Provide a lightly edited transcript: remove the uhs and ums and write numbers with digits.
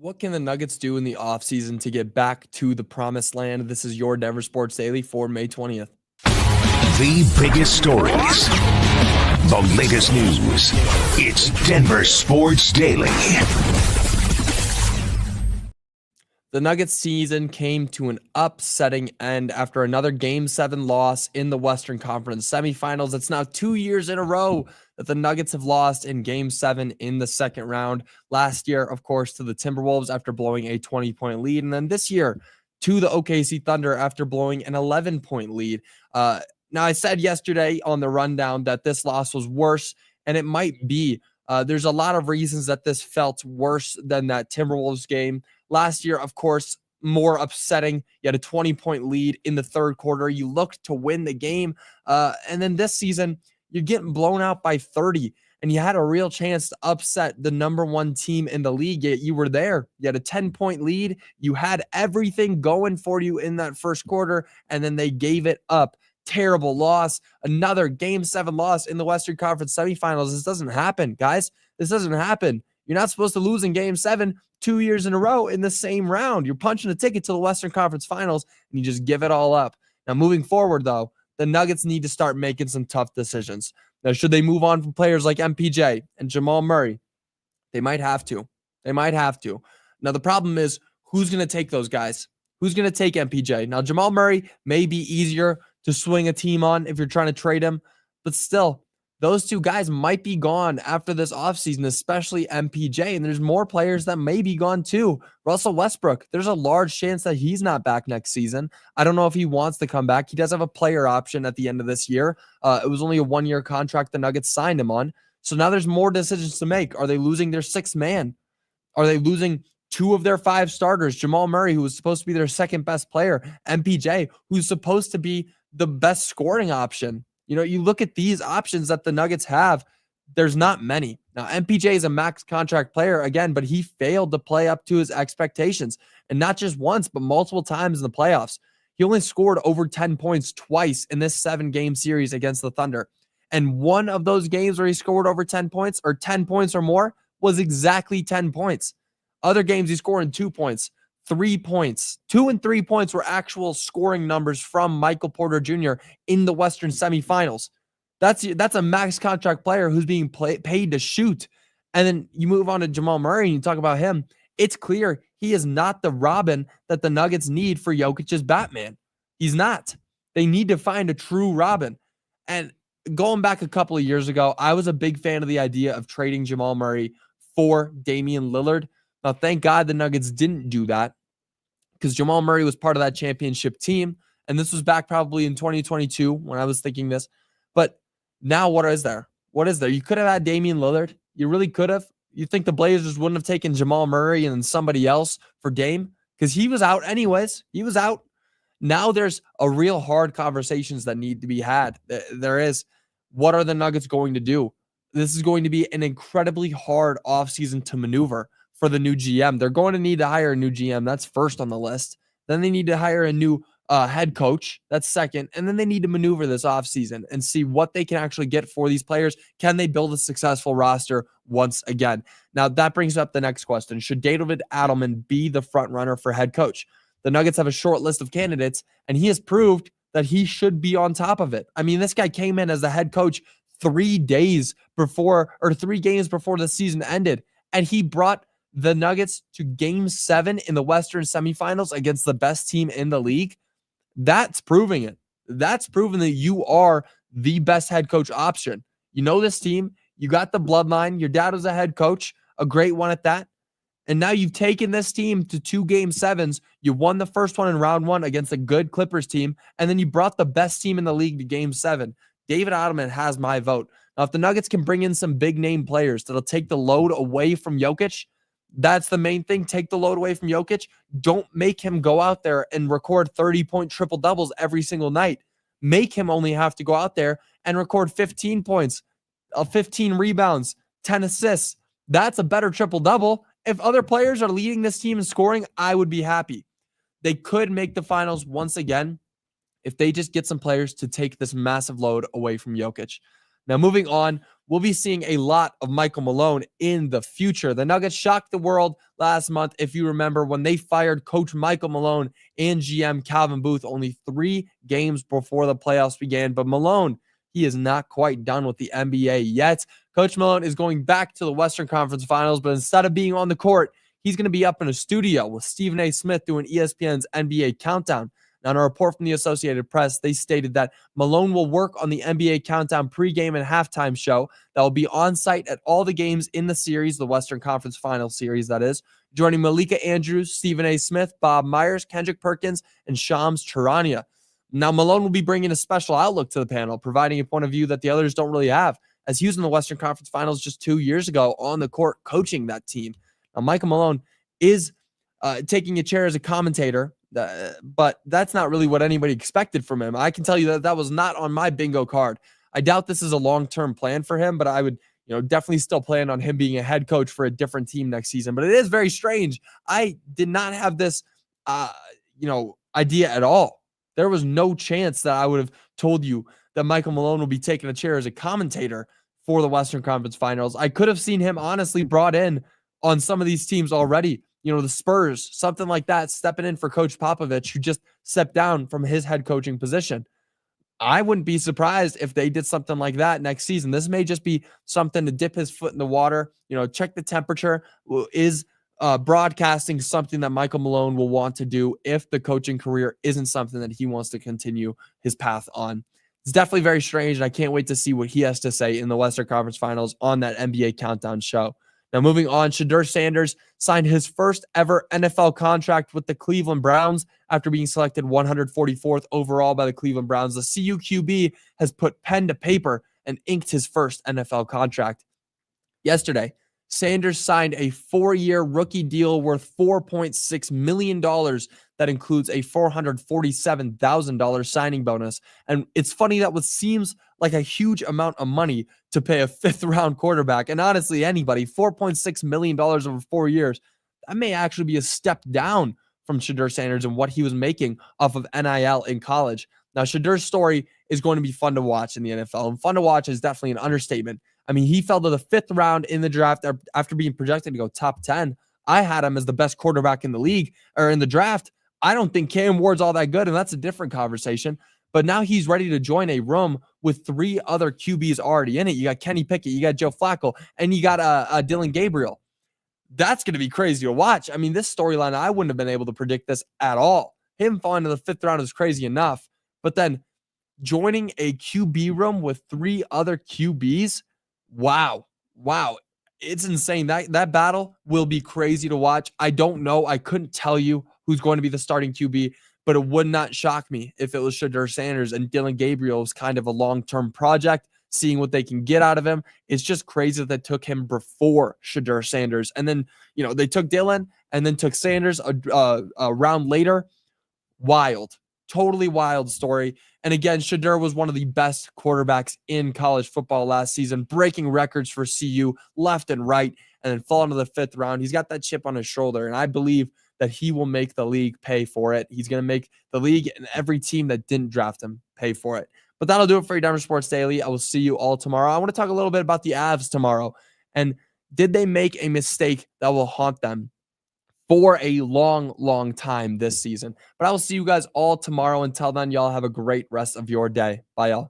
What can the Nuggets do in the offseason to get back to the promised land? This is your Denver Sports Daily for May 20th. The biggest stories, the latest news. It's Denver Sports Daily. The Nuggets season came to an upsetting end after another Game 7 loss in the Western Conference semifinals. It's now 2 years in a row that the Nuggets have lost in Game 7 in the second round. Last year, of course, to the Timberwolves after blowing a 20-point lead. And then this year to the OKC Thunder after blowing an 11-point lead. Now, I said yesterday on the rundown that this loss was worse, and it might be. There's a lot of reasons that this felt worse than that Timberwolves game. Last year, of course, more upsetting. You had a 20-point lead in the third quarter. You looked to win the game. And then this season, you're getting blown out by 30, and you had a real chance to upset the number one team in the league. Yet you were there. You had a 10-point lead. You had everything going for you in that first quarter, and then they gave it up. Terrible loss. Another Game 7 loss in the Western Conference semifinals. This doesn't happen, guys. This doesn't happen. You're not supposed to lose in Game 7 2 years in a row in the same round. You're punching a ticket to the Western Conference Finals, and you just give it all up. Now, moving forward, though, the Nuggets need to start making some tough decisions. Now, should they move on from players like MPJ and Jamal Murray? They might have to. They might have to. Now, the problem is, who's going to take those guys? Who's going to take MPJ? Now, Jamal Murray may be easier to swing a team on if you're trying to trade him, but still, those two guys might be gone after this offseason, especially MPJ, and there's more players that may be gone too. Russell Westbrook, there's a large chance that he's not back next season. I don't know if he wants to come back. He does have a player option at the end of this year. It was only a one-year contract the Nuggets signed him on. So now there's more decisions to make. Are they losing their sixth man? Are they losing two of their five starters? Jamal Murray, who was supposed to be their second best player, MPJ, who's supposed to be the best scoring option. You know, you look at these options that the Nuggets have, there's not many. Now, MPJ is a max contract player again, but he failed to play up to his expectations. And not just once, but multiple times in the playoffs. He only scored over 10 points twice in this 7-game series against the Thunder. And one of those games where he scored over 10 points or 10 points or more was exactly 10 points. Other games he scored in 2 points. 3 points. 2 and 3 points were actual scoring numbers from Michael Porter Jr. in the Western semifinals. That's a max contract player who's being paid to shoot. And then you move on to Jamal Murray and you talk about him. It's clear he is not the Robin that the Nuggets need for Jokic's Batman. He's not. They need to find a true Robin. And going back a couple of years ago, I was a big fan of the idea of trading Jamal Murray for Damian Lillard. Now, thank God the Nuggets didn't do that, because Jamal Murray was part of that championship team. And this was back probably in 2022 when I was thinking this. But now what is there? What is there? You could have had Damian Lillard. You really could have. You think the Blazers wouldn't have taken Jamal Murray and then somebody else for Dame? Because he was out anyways. He was out. Now there's a real hard conversations that need to be had. There is. What are the Nuggets going to do? This is going to be an incredibly hard offseason to maneuver for the new GM. They're going to need to hire a new GM. That's first on the list. Then they need to hire a new head coach. That's second. And then they need to maneuver this offseason and see what they can actually get for these players. Can they build a successful roster once again? Now, that brings up the next question. Should David Adelman be the front runner for head coach? The Nuggets have a short list of candidates, and he has proved that he should be on top of it. I mean, this guy came in as the head coach 3 days before, or 3 games before the season ended, and he brought the Nuggets to Game 7 in the Western semifinals against the best team in the league. That's proving it. That's proven that you are the best head coach option. You know this team. You got the bloodline. Your dad was a head coach, a great one at that. And now you've taken this team to 2 Game 7s. You won the first one in round 1 against a good Clippers team, and then you brought the best team in the league to Game 7. David Adelman has my vote. Now, if the Nuggets can bring in some big-name players that'll take the load away from Jokic, that's the main thing. Take the load away from Jokic. Don't make him go out there and record 30-point triple-doubles every single night. Make him only have to go out there and record 15 points, 15 rebounds, 10 assists. That's a better triple-double. If other players are leading this team in scoring, I would be happy. They could make the finals once again if they just get some players to take this massive load away from Jokic. Now, moving on, we'll be seeing a lot of Michael Malone in the future. The Nuggets shocked the world last month, if you remember, when they fired Coach Michael Malone and GM Calvin Booth only 3 games before the playoffs began. But Malone, he is not quite done with the NBA yet. Coach Malone is going back to the Western Conference Finals, but instead of being on the court, he's going to be up in a studio with Stephen A. Smith doing ESPN's NBA Countdown. Now, in a report from the Associated Press, they stated that Malone will work on the NBA Countdown pregame and halftime show that will be on site at all the games in the series, the Western Conference Final Series, that is, joining Malika Andrews, Stephen A. Smith, Bob Myers, Kendrick Perkins, and Shams Charania. Now, Malone will be bringing a special outlook to the panel, providing a point of view that the others don't really have, as he was in the Western Conference Finals just 2 years ago on the court coaching that team. Now, Michael Malone is taking a chair as a commentator, but that's not really what anybody expected from him. I can tell you that that was not on my bingo card. I doubt this is a long-term plan for him, but I would definitely still plan on him being a head coach for a different team next season. But it is very strange. I did not have this, idea at all. There was no chance that I would have told you that Michael Malone will be taking a chair as a commentator for the Western Conference Finals. I could have seen him honestly brought in on some of these teams already. The Spurs, something like that, stepping in for Coach Popovich, who just stepped down from his head coaching position. I wouldn't be surprised if they did something like that next season. This may just be something to dip his foot in the water, check the temperature. Is broadcasting something that Michael Malone will want to do if the coaching career isn't something that he wants to continue his path on? It's definitely very strange, and I can't wait to see what he has to say in the Western Conference Finals on that NBA Countdown show. Now, moving on, Shedeur Sanders signed his first ever NFL contract with the Cleveland Browns after being selected 144th overall by the Cleveland Browns. The CUQB has put pen to paper and inked his first NFL contract. Yesterday, Sanders signed a 4-year rookie deal worth $4.6 million that includes a $447,000 signing bonus. And it's funny that what seems like a huge amount of money to pay a 5th-round quarterback, and honestly anybody, $4.6 million over 4 years, that may actually be a step down from Shedeur Sanders and what he was making off of NIL in college. Now, Shedeur's story is going to be fun to watch in the NFL, and fun to watch is definitely an understatement. I mean, he fell to the 5th round in the draft after being projected to go top 10. I had him as the best quarterback in the league or in the draft. I don't think Cam Ward's all that good, and that's a different conversation. But now he's ready to join a room with 3 other QBs already in it. You got Kenny Pickett, you got Joe Flacco, and you got Dylan Gabriel. That's going to be crazy to watch. I mean, this storyline, I wouldn't have been able to predict this at all. Him falling to the 5th round is crazy enough. But then joining a QB room with 3 other QBs, wow. It's insane. That battle will be crazy to watch. I don't know. I couldn't tell you who's going to be the starting QB, but it would not shock me if it was Shedeur Sanders, and Dylan Gabriel is kind of a long-term project, seeing what they can get out of him. It's just crazy that they took him before Shedeur Sanders. And then, they took Dylan and then took Sanders a round later. Wild. Totally wild story. And again, Shedeur was one of the best quarterbacks in college football last season, breaking records for CU left and right, and then falling to the 5th round. He's got that chip on his shoulder, and I believe that he will make the league pay for it. He's going to make the league and every team that didn't draft him pay for it. But that'll do it for your Denver Sports Daily. I will see you all tomorrow. I want to talk a little bit about the Avs tomorrow. And did they make a mistake that will haunt them for a long, long time this season? But I will see you guys all tomorrow. Until then, y'all have a great rest of your day. Bye, y'all.